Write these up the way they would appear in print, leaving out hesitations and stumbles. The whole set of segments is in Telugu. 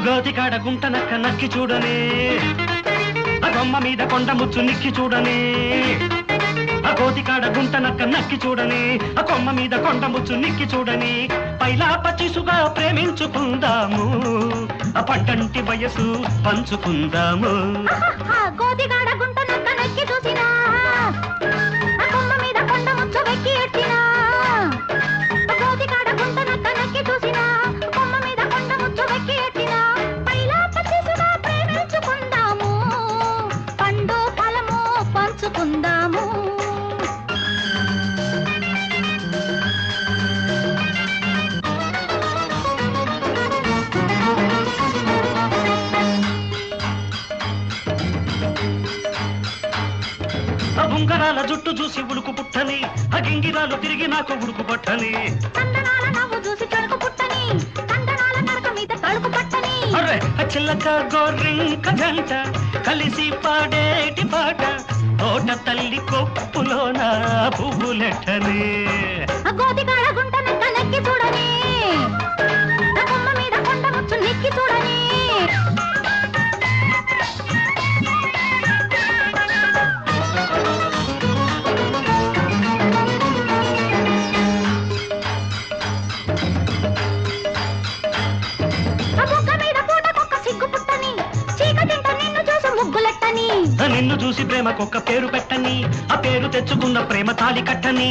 గోతికాడ గుంట నక్క నక్కి చూడనే, ఆ కొమ్మ మీద కొండ ముచ్చు నిక్కి చూడనే. ఆ గోతికాడ గుంట నక్క నక్కి చూడని, ఆ కొమ్మ మీద కొండ ముచ్చు నిక్కి చూడని. పైలా పచ్చిసుగా ప్రేమించుకుందాము, ఆ పంటంటి వయసు పంచుకుందాము. గోతికాడ గుంట నక్క నక్కి చూసినా, ఆ కొమ్మ మీద కొండ ముచ్చు వెక్కి ఎట్టినా. గోతికాడ గుంట నక్క నక్కి చూసినా, కొమ్మ మీద కొండ ముచ్చు వెక్కి ఎట్టినా. పైలా పచ్చిసుగా ప్రేమించుకుందాము, పండు ఫలము పంచుకుందాము. ఉంగరాల జుట్టు చూసి ఉడుకు పుట్టని, ఆ గింగిరాలు తిరిగి నాకు ఉడుకు పట్టని. కందనాల నవ్వు చూసి తడుకు పుట్టని, కందనాల నడక మీద తడుకు పట్టని. అరే చిల్లక గోరింక గంట కలిసి పాడేటి పాట, తోట తల్లి కొప్పులోన పువ్వులెట్టని. గోతికాడ గుంట నక్క నక్కి చూడని, ఆ కొమ్మ మీద కొండ ముచ్చు నిక్కి చూడని. నిన్ను చూసి ప్రేమకొక్క పేరు పెట్టని, ఆ పేరు తెచ్చుకున్న ప్రేమ తాళి కట్టని.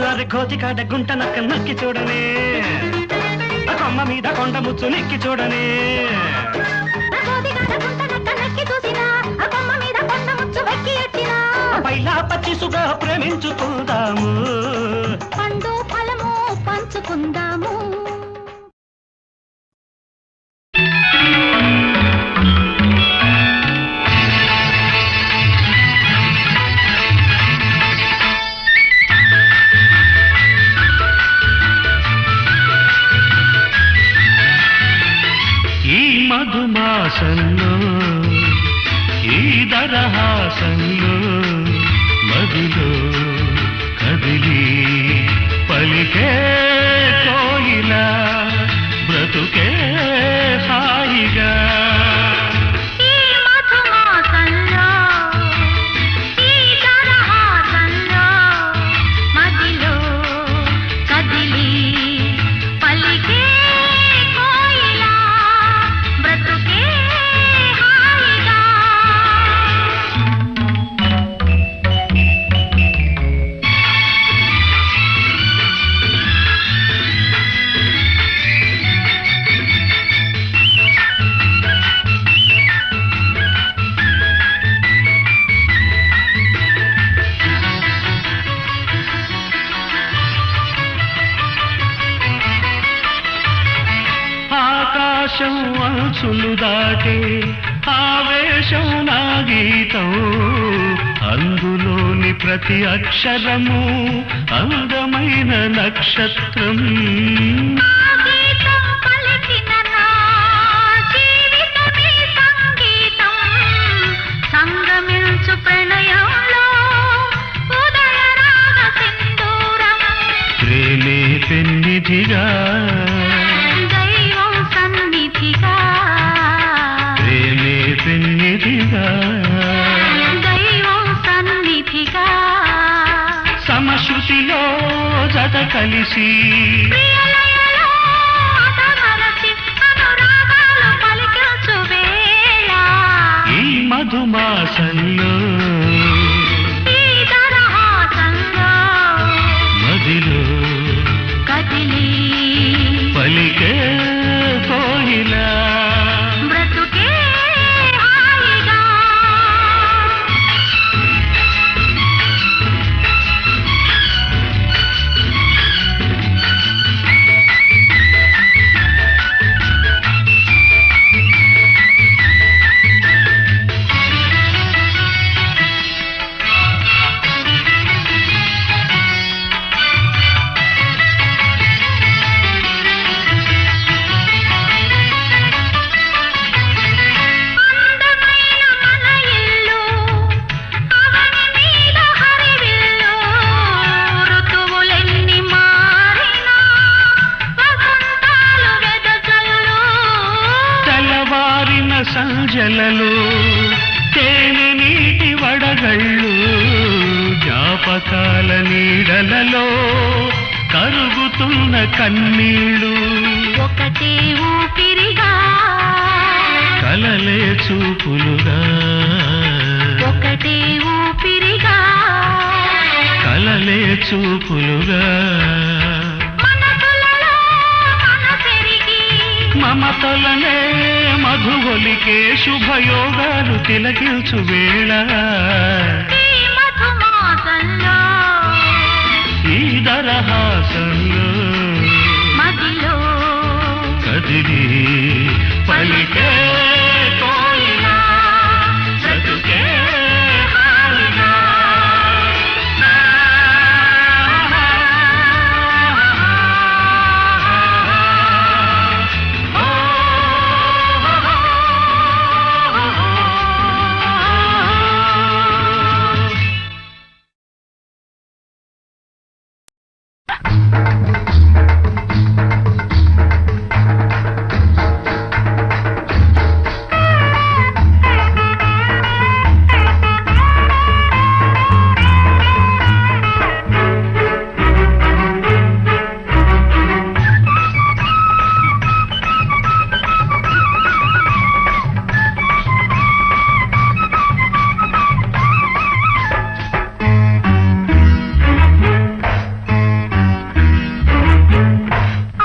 అరే గోతికాడ గుంట నక్క నక్కి చూడని, ఆ కొమ్మ మీద కొండ ముచ్చు నిక్కి చూడని. పైలా పచ్చిసుగా ప్రేమించుకుందాము, పండు ఫలము పంచుకుందాము. ఈ మధుమాసంలో ఈ దరహాసంలో మదిలో కదిలి పలికే కోయిలా బ్రతుకే హాయిగా. ఆకాశం అంచులు దాటే ఆవేశం నా గీతం, అందులోని ప్రతి అక్షరము అందమైన నక్షత్రం. సంగమించు ప్రణయంలో ఉదయరాగ సింధూరం. ప్రేమే పెన్నిధిగా దైవం సన్నిధిగా, ప్రేమే పెన్నిధిగా దైవం సన్నిధిగా. సమశృతిలో జత కలిసి ప్రియలయలో అతమరచి అనురాగాలు పలికించు వేళ. ఈ మధుమాసంలో ఈ దరహాసంలో మదిలో కదిలి పలికే కోయిలా బ్రతుకే హాయిగా. కలలో తేనె నీటి వడగళ్ళు జ్ఞాపకాల నీడలలో కరుగుతున్న కన్నీళ్ళు ఒకటే ఊపిరిగా కలలే చూపులుగా ఒకటే ఊపిరిగా కలలే చూపులుగా మనసులలో మనసెరిగి మమతలనే మధుగొలికే శుభయోగాలు తిలకించు వేళ ఈ మధుమాసంలో ఈ దరహాసంలో మదిలో కదిలి పలికే కోయిలా బ్రతుకే హాయిగా.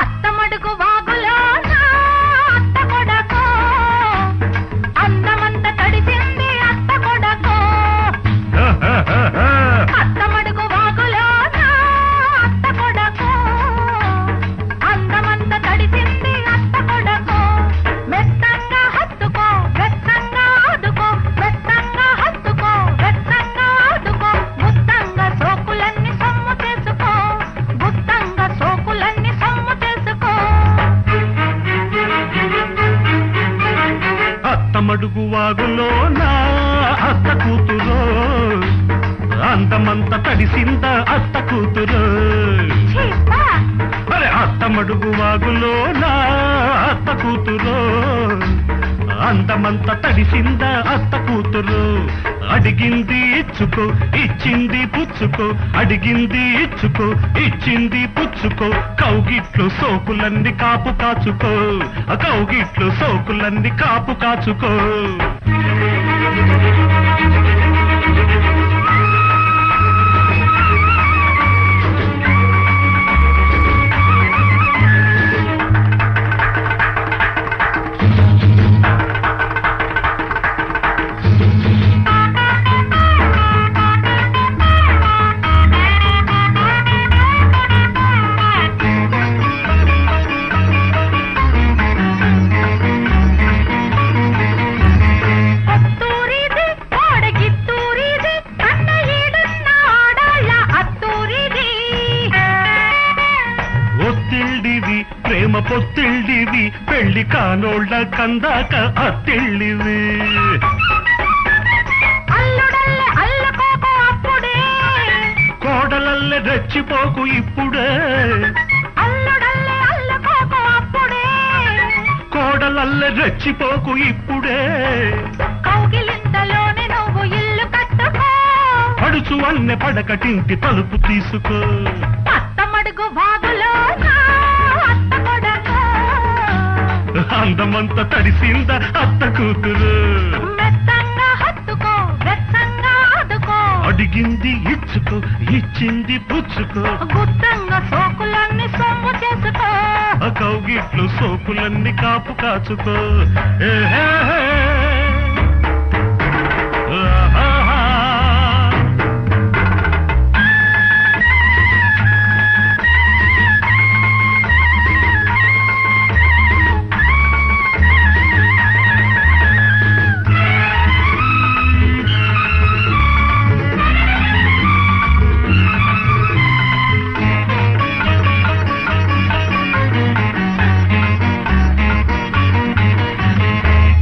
అత్తమడుగు వాగులోన అత్త కొడకో అందమంత తడిసింది అత్త కొడకో అత్తమడుగు వాగులోన అత్త కొడకో అందమంత తడిసింది అత్త కొడకో మెత్తంగా హత్తుకో వెత్తంగా ఆదుకో మెత్తంగా హత్తుకో వెత్తంగా ఆదుకో గుత్తంగా సోకులన్నీ సొమ్ము చేసుకో గుత్తంగా సోకులన్నీ సొమ్ము చేసుకో అత్తమడుగు వాగులో నా అత్త కూతురు అందమంత తడిసింద అత్త కూతురు చీపా అరే అత్తమడుగు వాగులో నా అత్త కూతురు అందమంత తడిసింద అత్త కూతురు అడిగింది ఇచ్చుకో ఇచ్చింది పుచ్చుకో అడిగింది ఇచ్చుకో ఇచ్చింది పుచ్చుకో కౌగిట్లు సోకులన్నీ కాపు కాచుకో కౌగిట్లు సోకులన్నీ కాపు కాచుకో అత్తూరిది కోడగిత్తూరిది కన్న ఈడున్న ఆడాళ్ళ అత్తూరిది ఒత్తిళ్ళివి ప్రేమ పొత్తిళ్ళివి పెళ్లి కానోళ్ళ కందాక అత్తిళ్ళివి అల్లుడల్లే అల్లుకోకు అప్పుడే కోడలల్లె రెచ్చిపోకు ఇప్పుడే అల్లుడల్లే అల్లుకోకు అప్పుడే కోడలల్లె రెచ్చిపోకు ఇప్పుడే కౌగిలింతలోనే నువ్వు ఇల్లు కట్టుకో పడుచు అన్నె పడకటింటి తలుపు తీసుకో అత్తమడుగు వాగులోన అత్త కొడకో అందమంత తడిసింద అత్త కూతురు మెత్తంగా హత్తుకో వెత్తంగా ఆదుకో అడిగింది ఇచ్చుకో ఇచ్చింది పుచ్చుకో గుత్తంగా సోకులన్నీ సొమ్ము చేసుకో ఆ కౌగిట్లు సోకులన్నీ కాపు కాచుకో ఏహే. ఆహాహా.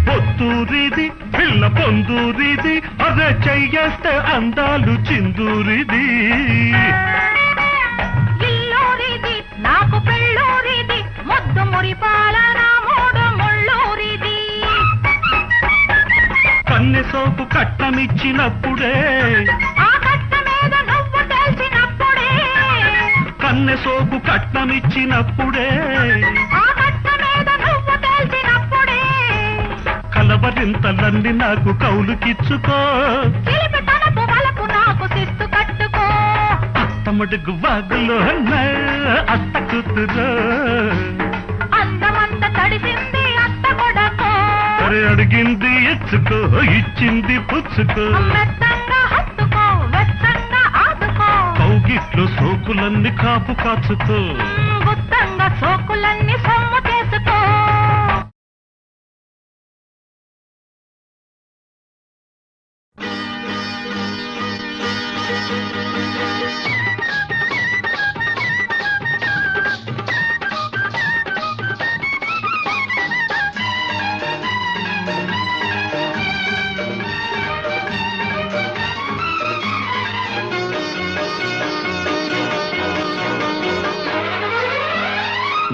పొత్తూరిది పిల్ల పొందూరిది అదే చెయ్యేస్తే అందాలు చిందూరిది ఇల్లూరిది నాకు పెళ్ళూరిది ముద్దు మురిపాల నా మూడు ముళ్ళూరిది సోకు కట్నమిచ్చినప్పుడే ఆ కట్ట మీద నువ్వు తెలిసినప్పుడే కన్నె సోకు కట్నమిచ్చినప్పుడే ఆ కట్ట మీద నువ్వు తెలిసినప్పుడే కలవరింతలన్నీ నాకు కౌలుకిచ్చుకో చిలిపి తనపు వలకు నాకు శిస్తు కట్టుకో అత్తమడుగు వాగులో అత్త కూతురు అందమంత తడిసింది అత్త కొడకో సరే అడిగింది ఇచ్చుకో ఇచ్చింది పుచ్చుకో మెత్తంగా హత్తుకో వెచ్చంగా ఆదుకో కౌగిట్లో సోకులన్నీ కాపు కాచుకో గుత్తంగా సోకులన్నీ సొమ్ము చేసుకో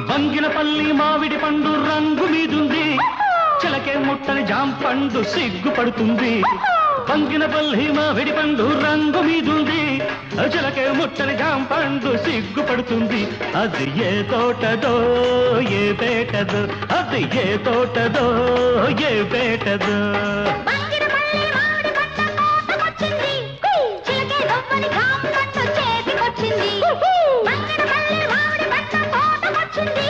బంగినపల్లి మామిడి పండు రంగు మీదుంది చిలకే ముట్టని జాంపండు సిగ్గుపడుతుంది బంగినపల్లి మామిడి పండు రంగు మీదుంది చిలకే ముట్టని జాంపండు సిగ్గుపడుతుంది అది ఏ తోటదో ఏ పేటదో అది ఏ తోటదో ఏ పేటదో బంగినపల్లి మామిడి పంట కోతకొచ్చింది చిలకే దొమ్మని జాంపండు చేతికొచ్చింది బంగినపల్లి మామిడి పంట కోతకొచ్చింది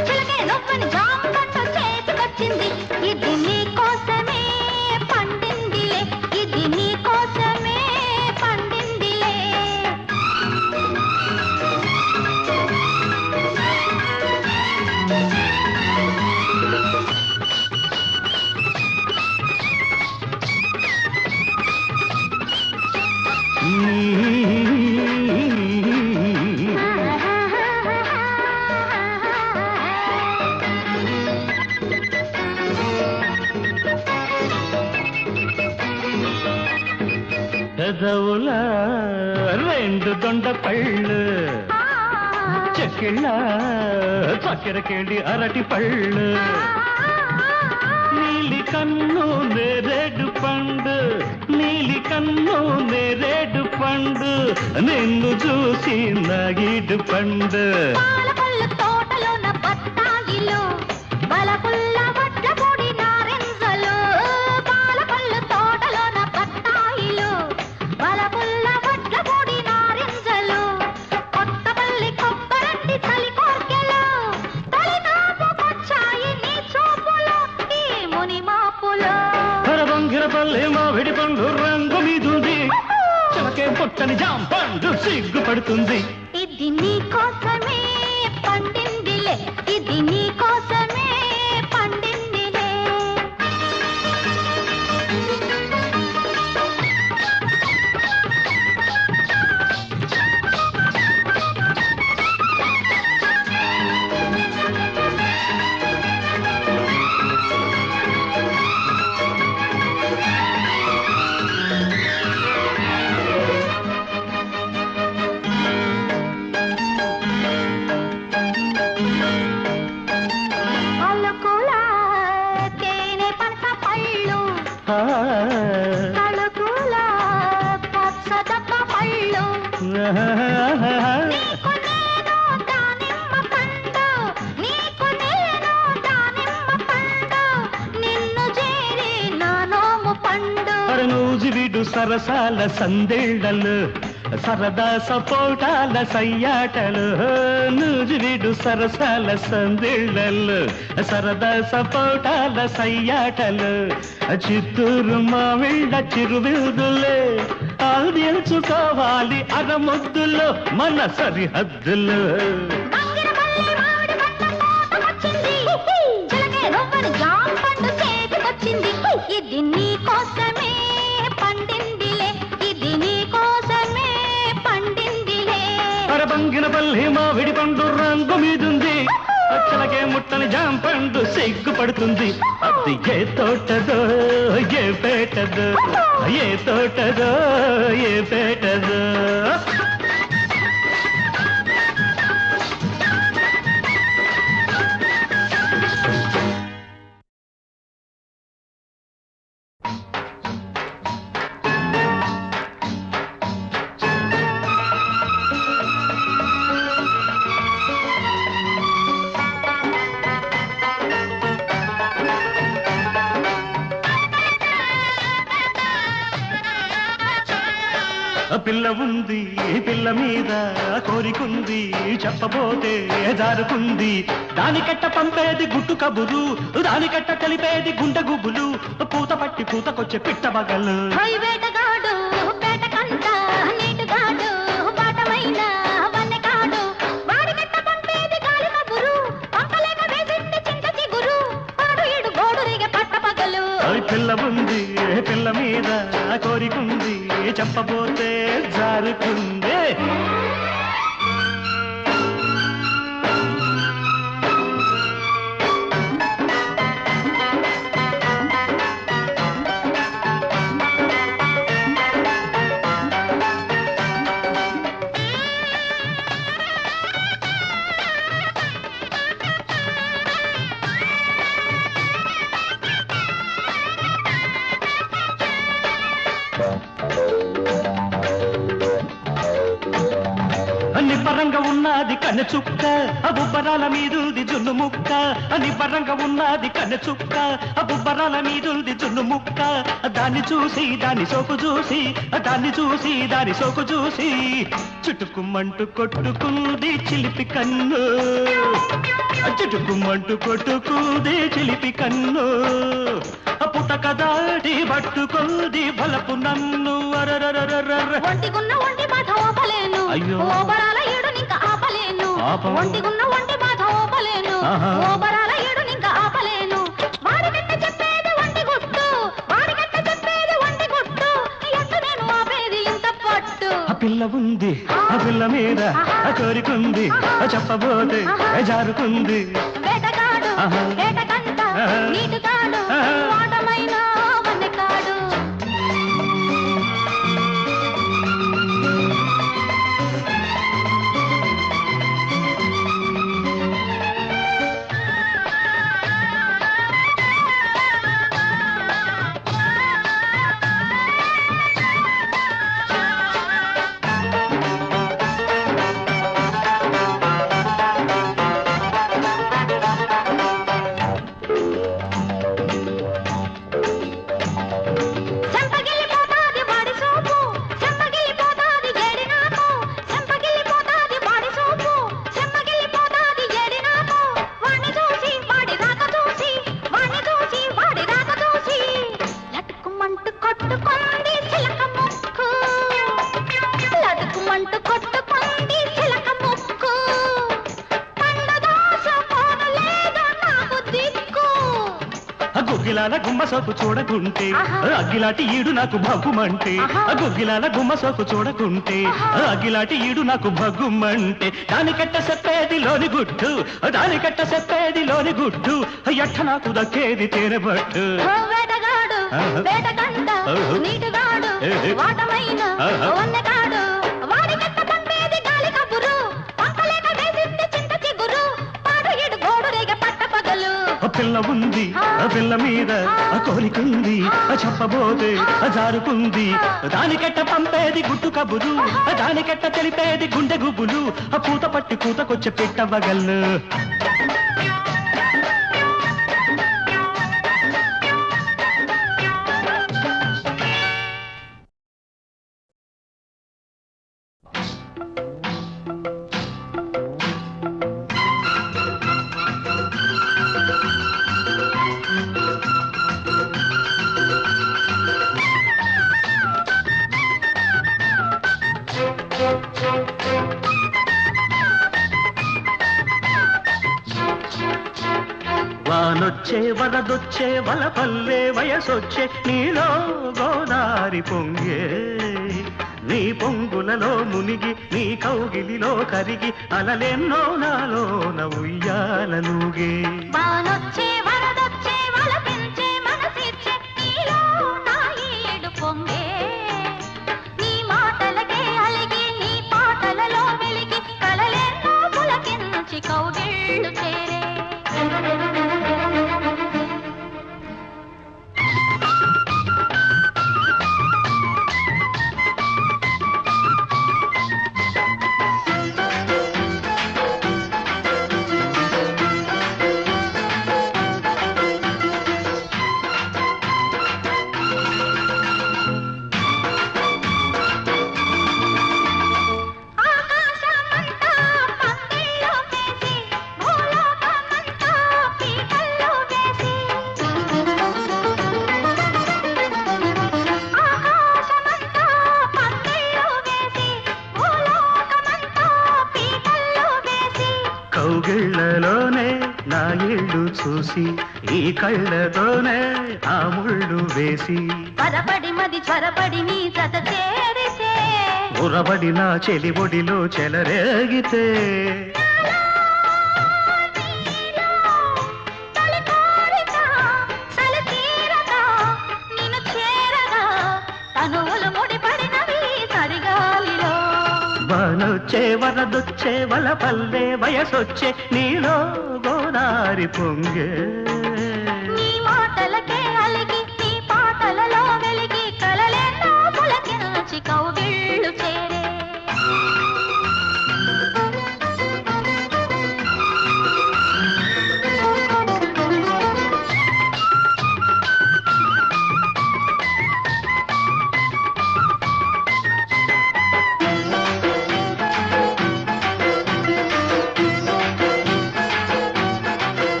చిలకే దొమ్మని జాంపండు చేతికొచ్చింది ఇది నీ కోసమే పండిందిలే ఇది నీ కోసమే పండిందిలే పెదవుల రెండు దొండ పళ్ళు చెక్కిళ్ళ చక్కెరకేళి అరటి పళ్ళు నీలి కన్ను నేరేడు పండు నీలి కన్ను నేరేడు పండు నిన్ను చూసి నాగిడు పండు పాలకొల్లు తోటలోన బత్తాయిలు బలపుల్ల వడ్ల పొడి నారింజలు పాలకొల్లు తోటలోన బత్తాయిలు బలపుల్ల వడ్ల పొడి నారింజలు కొత్తపల్లి కొబ్బరంటి చలి కోర్కెలు తొలినాపుకొచ్చాయి నీ చూపులు ఈ ముని మాపులు బంగిరపల్లి మామిడి పండు రంగు మీదుంది చిలకే పుట్టని జాంపండు సిగ్గుపడుతుంది ఇది నీ కోసమే పండిందిలే ఇది నీ కోసమే పండిందిలే అలకుల తేనె పంట పళ్ళు తలుకుల పచ్చదక్క పళ్ళు నీకు నేను దానిమ్మ పండు నీకు నేను దానిమ్మ పండు నిన్ను చేరి నా నోము పండు నూజివిడు సరసాల సందేళ్లలు సరదా సపోటాల సయ్యాటలు నూజివిడు సరసాల సందేళ్లలు సరదా సపోటాల సయ్యాటలు చిత్తూరు మావిళ్ళ చిరువిదులే ఆదించుకోవాలి అరముద్దులో మన సరిహద్దులు బంగినపల్లి మామిడి పంట కోతకొచ్చింది చిలకే రొవ్వని జాంపండు చేతికొచ్చింది ఇది నీ కోసమే పండిందిలే ఇది నీ కోసమే పండిందిలే బంగినపల్లి మామిడి పండు రంగు మీదుంది చిలకే ముట్టని జాంపండు సిగ్గుపడుతుంది అది ఏ తోటదో ఏ పేటదో ఏ తోటదో ఏ పేటదో పిల్ల ఉంది పిల్ల మీద కోరికుంది చెప్పబోతే జారుకుంది దానికట్ట పంపేది గుట్టు కబురు దానికట్ట తెలిపేది గుండె గుబులు పూత పట్టి పూతకొచ్చే పిట్ట బగలు వేటగాడు పేటకంట నీటుగాడు బాటమైన వన్నెకాడు వాడికట్ట పంపేది గాలి కబురు పంపలేక వేసింది చింత చిగురు పాడు ఏడు గోడురిగే పట్ట పగలు పిల్ల ఉంది పిల్ల మీద కోరికుంది చెప్పబోతే జారుకుంది నిబ్బరంగా ఉన్నది కన్నె చుక్క బుబ్బరాల మీదుంది జున్ను ముక్క నిబ్బరంగా ఉన్నది కన్నె చుక్క బుబ్బరాల మీదుంది జున్ను ముక్క దాన్ని చూసి దాని సోకు చూసి దాన్ని చూసి దాని సోకు చూసి చుట్టుకుమ్మంటూ కొట్టుకుంది చిలిపి కన్ను చుట్టుకుమ్మంటూ కొట్టుకుంది చిలిపి కన్ను పుటక దాటి పట్టుకుంది బలపు నన్ను ఒంటిగున్న ఒంటి బాధ ఓపలేను అయ్యో. ఓబరాల ఏడు నింక ఆపలేను ఆపవా? ఒంటిగున్న ఒంటి బాధ ఓపలేను ఆహా. ఓబరాల ఏడు నింక ఆపలేను వాడికట్ట చెప్పేది ఒంటి గుట్టు వాడికట్ట చెప్పేది ఒంటి గుట్టు ఎట్టు నేను ఆపేది ఇంత పట్టు ఆ పిల్ల ఉంది ఆ పిల్ల మీద కోరికుంది చెప్పబోతే జారుకుంది వేటగాడు ఆహా. వేటకంట ఆహా. నీటుగాడు ఆహా. వాటమైన వన్నెకాడు చెంపగిల్లిపోతాది వాడి సోపు చెంపగిల్లిపోతాది ఏడి నాకు చెంపగిల్లిపోతాది వాడి సోపు చెంపగిల్లిపోతాది ఏడి నాకు వాణ్ణి చూసి వాడి రాక చూసి వాణ్ణి చూసి వాడి రాక చూసి లటుకుమంటూ కొట్టుకుంది చిలక ముక్కు లటుకుమంటూ కొట్టుకుంది చిలక ముక్కు పండు దోశ పోనలేదు నాకు దిక్కు గుగ్గిలాల గుమ్మ సోపు చూడకుంటే ఆహా. అగ్గిలాంటి ఈడు నాకు భగ్గుమంటే ఆహా. గుగ్గిలాల గుమ్మ సోపు చూడకుంటే ఆహా. అగ్గిలాంటి ఈడు నాకు భగ్గుమంటే దానికట్ట చెప్పేది లోని గుట్టు దానికట్ట చెప్పేది లోని గుట్టు ఎట్ట నాకు దక్కేది తేనెబట్టు వేటగాడు ఆహా. వేటకంట ఆహా. నీటుగాడు ఏహే. వాటమైన ఆహా. వన్నెకాడు వాడికట్ట పంపేది గాలి కబురు పంపలేక వేసింది చింత చిగురు పాడు ఏడు గోడురేగ పట్ట పగలు ఆ పిల్ల ఉంది ఆ పిల్ల మీద కోరికుంది చెప్పబోతే జారుకుంది దానికట్ట పంపేది గుట్టు కబురు దానికట్ట తెలిపేది గుండె గుబులు పూత పట్టి పూతకొచ్చే పిట్ట బగళ్ళు వానొచ్చే వరదొచ్చే వలపల్లే వయసొచ్చే నీలో గోదారి పొంగే నీ పొంగులలో మునిగి నీ కౌగిలిలో కరిగి అలలెన్నో నాలోన ఉయ్యాలలుగే వానొచ్చే వరదొచ్చే వలపించే మనసిచ్చే నీలో నా ఏడు పొంగే నీ మాటలకే అలిగి నీ పాటలలో వెలిగి కలలెన్నో పులకించి కౌగిళ్ళు చేరే కౌగిళ్లలోనే నా ఇళ్ళు చూసి ఈ కళ్ళతోనే ఆ ముళ్ళు వేసి త్వరపడి మది త్వరపడి నీ జత చేరితే ఉరబడి నా చెలి ఒడిలో చెలరేగితే తొలి కోరిక చలి తీరగా నిన్ను చేరగా తనువులు ముడిపడినవి సరిగాలిలో వానొచ్చే వరదొచ్చే వల పల్లె వయసొచ్చే నీలో గోదారి పొంగే నీ మాటలకే అలిగి నీ పాటలలో వెలిగి కలలెన్నో పులకించి కౌగిళ్ళు చేరే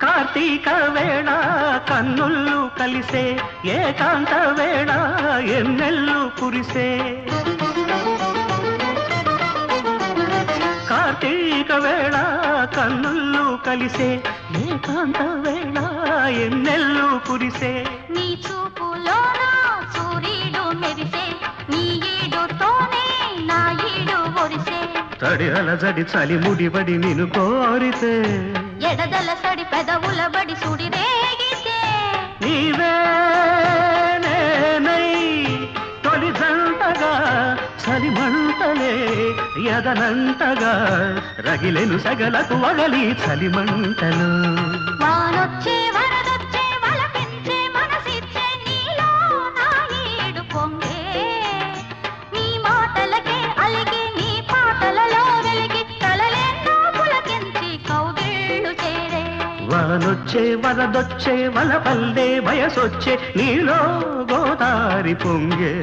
కార్తీక వేళ కన్నుళ్ళు కలిసే ఏకాంత వేళ ఎన్నెల్లు కురిసే కార్తీక వేళ కన్నుళ్ళు కలిసే ఏకాంత వేళ ఎన్నెల్లు కురిసే నీ చూపులోన సూర్యుడు మెరిసే నీ ఈడుతోనే నా ఈడు ఒరిసే తడి అలజడి చలి ముడిబడి నిన్ను కోరితే ఎడదల సడి పెదవుల బడి సుడి రేగితే నీవే నేనై తొలి జంటగా చలిమంటలే ఎదనంతగా రగిలెను సగలకు వగలి చలిమంటలు వానొచ్చే వరదొచ్చే వలపించే మనసిచ్చే నీలో నా ఈడు పొంగే నీ మాటలకే అలిగి నీ పాటలలో వెలిగి కలలెన్నో పులకించి కౌగిళ్ళు చేరే వానొచ్చే వరదొచ్చే వల పల్లె వయసొచ్చే నీలో గోదారి పొంగే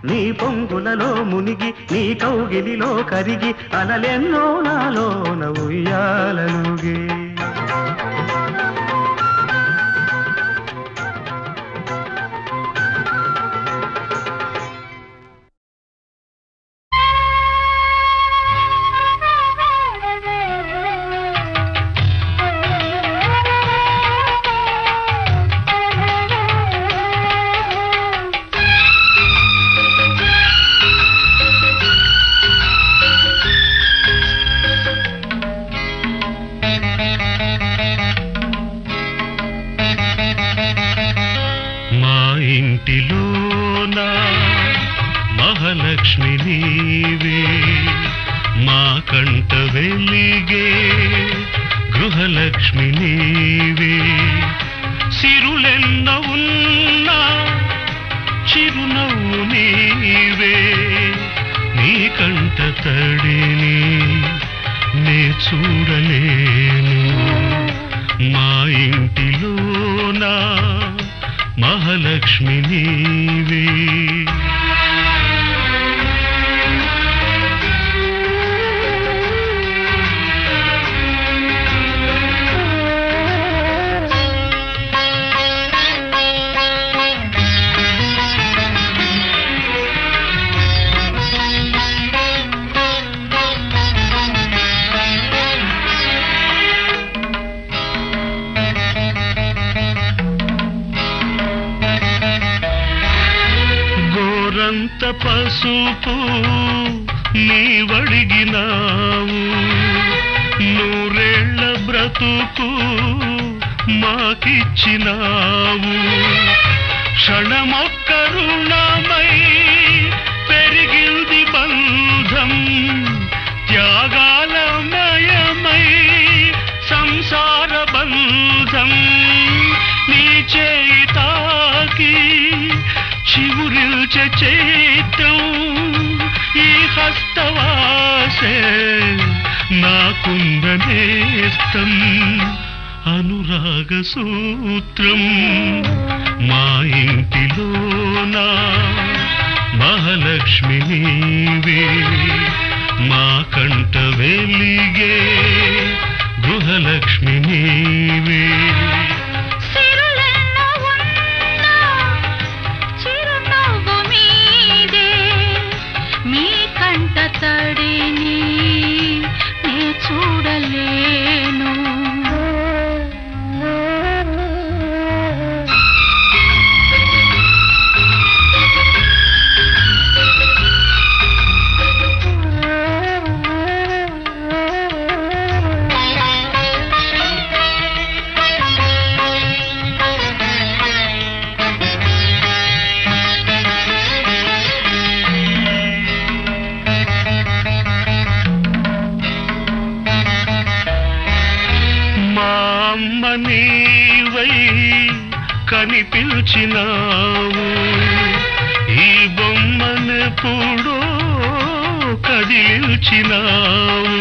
నీ పొంగులలో మునిగి నీ కౌగిలిలో కరిగి అలలెన్నో నాలోన ఉయ్యాలనుగే ఇంటిలోన మహాలక్ష్మి నీవే మా కంట వెలిగే గృహలక్ష్మి నీవే సిరులెన్న ఉన్నా చిరునవ్వు నీవే నీ కంట తడిని నే చూడలేను మా ఇంటిలోన మహాలక్ష్మి నీవే గోరంత పసుపు నీవడిగినావు నూరేళ్ల బ్రతుకు మాకిచ్చినావు క్షణమొక్క రుణమై పెరిగింది బంధం త్యాగాలమయమై సంసార బంధం నీ చేయి తాకి చివురిల్చే చైత్రం ఈ హస్తవాసే నాకుందనేస్తం అనురాగ సూత్రం మా ఇంటిలోన మహాలక్ష్మి నీవే మా కంట వెలిగే గృహలక్ష్మి నీవే కనిపించినావు ఈ బొమ్మనెప్పుడో కదిలించినావు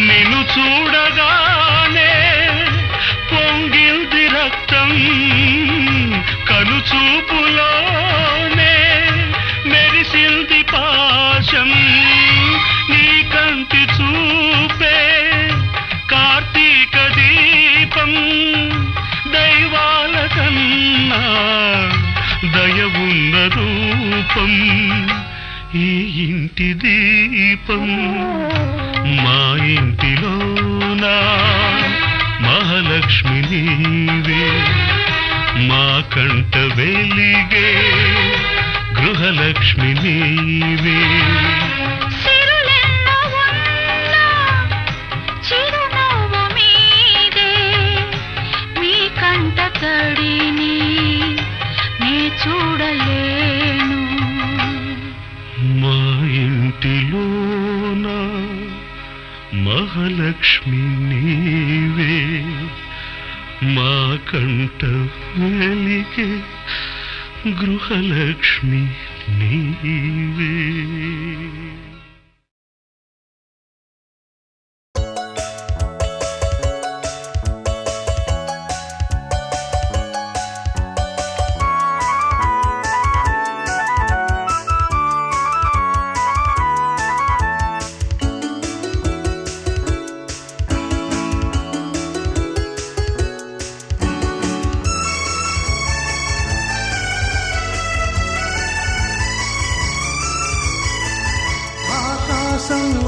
నిన్ను చూడగానే పొంగిల్ది రక్తం కనుచూపులోనే మెరిసిల్ది పాశం నీ కంటి చూపే కార్తీక దీపం దైవాల కన్నా దయవున్న రూపం ఈ ఇంటి దీపం మా ఇంటిలోనా మహాలక్ష్మి నీవే మా కంట వెలిగే గృహలక్ష్మి నీవే తడిని నీ చూడలేను మా ఇంటిలోన మహాలక్ష్మి నీవే మా కంట వెలిగే గృహలక్ష్మి నీవే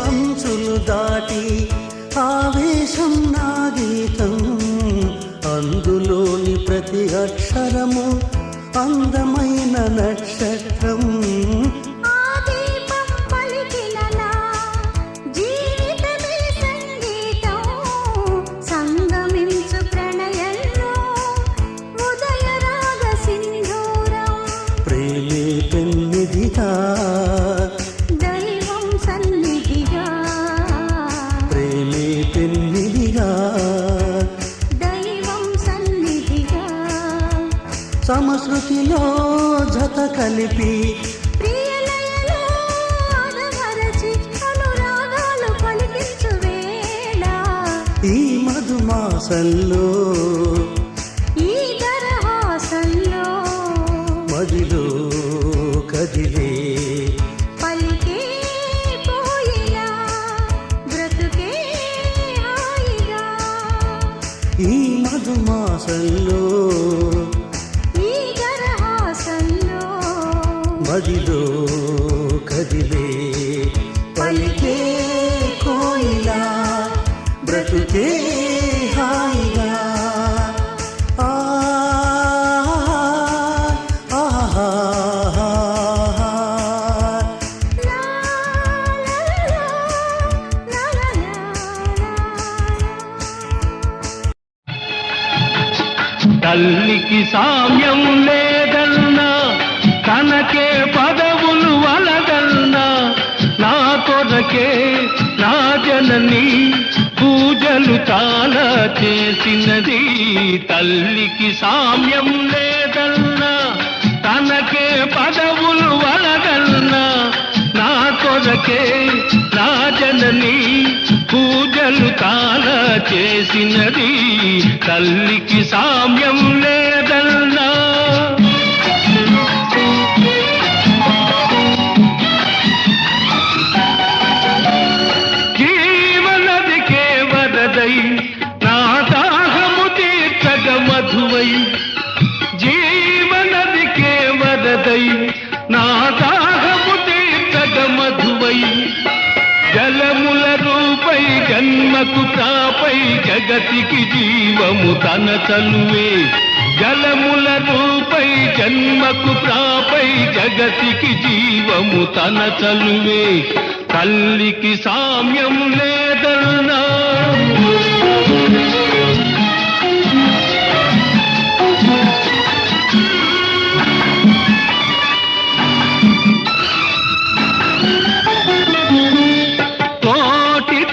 అంచులు దాటి ఆవేశం నా గీతం అందులోని ప్రతి అక్షరము అందమైన నక్షత్రం ప్రేమే పెన్నిదిగా సమశృతిలో జత కలిపి ఈ మధుమాసంలో ఈ దరహాసంలో మదిలో కదిలే పలికే పోయినా బ్రతుకే హాయిగా ఈ మధుమాసంలో మదిలో కదిలే పలికే కోయిలా బ్రతుకే హాయిగా తల్లికి సామ్యం లేదన్నా తనకే పదవులు వలదన్నా నా కొరకే నా జనని పూజలు చాలా చేసినది తల్లికి సామ్యం లేదన్నా తనకే పదవులు వలదన్నా నా కొరకే నా జనని పూజలు చాలా చేసినది తల్లికి సామ్యం లేదన్నా జీవనదికే వరదై నా దాహము తీర్చగ మధువై జీవనదికే వరదై నా దాహము తీర్చగ మధువై జలముల రూపై జన్మకు ప్రాపై జగతికి జీవము తన చలువే జలముల రూపై జన్మకు ప్రాపై జగతికి జీవము తన చలువే తల్లికి సామ్యం లేదన్నా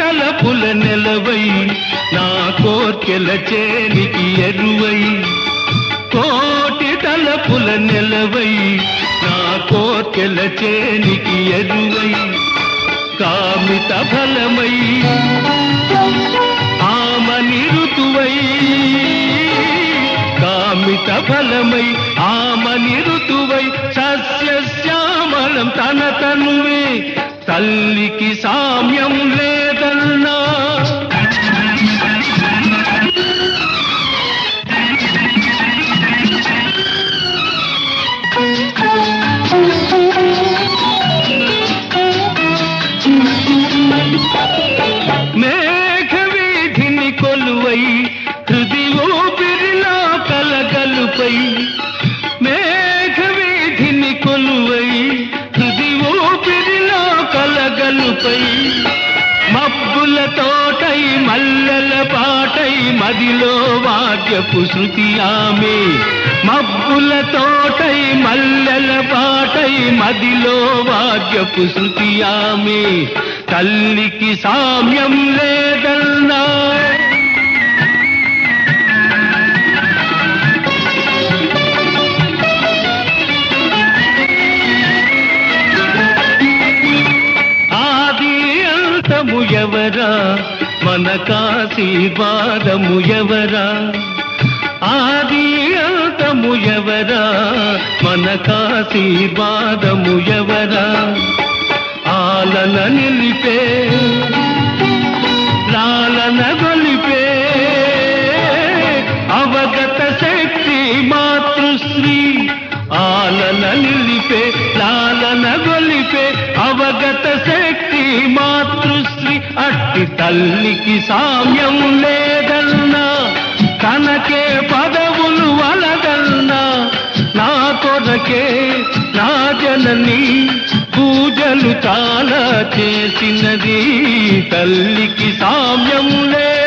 తలపుల నెలవై నా కోర్కెల చేనికి ఎరువై కోటి తలపుల నెలవై నా కోర్కెల చేనికి ఎరువై కామిత ఫలమై ఆమని ఋతువై కామిత ఫలమై ఆమని ఋతువై సస్యశ్యామలం తన తనువే తల్లికి సామ్యం లేదన్నా మేఘవీధిని కొలువై హృది ఊపిరిలో కలగలుపై మేఘవీధిని కొలువై హృది ఊపిరిలో కలగలుపై మబ్బుల తోటై మల్లెల పాటై మదిలో వాద్యపు శృతి ఆమె మబ్బుల తోటై మల్లెల పాటై మదిలో వాద్యపు శృతి ఆమె తల్లికి సామ్యం లేదన్నా ఆది అంతము ఎవరా మనకాశీర్వాదము ఎవరా ఆది అంతము ఎవరా మనకాశీర్వాదము ఎవరా ఆలన నిలిపే లాలన గొలిపే అవగత శక్తి మాతృశ్రీ ఆలన నిలిపే లాలన గొలిపే అవగత శక్తి మాతృశ్రీ అట్టి తల్లికి సామ్యం లేదన్నా తనకే పదవులు వలదన్నా నా కొరకే నా జనని పూజలు చాలా చేసినది తల్లికి సామ్యం లేదు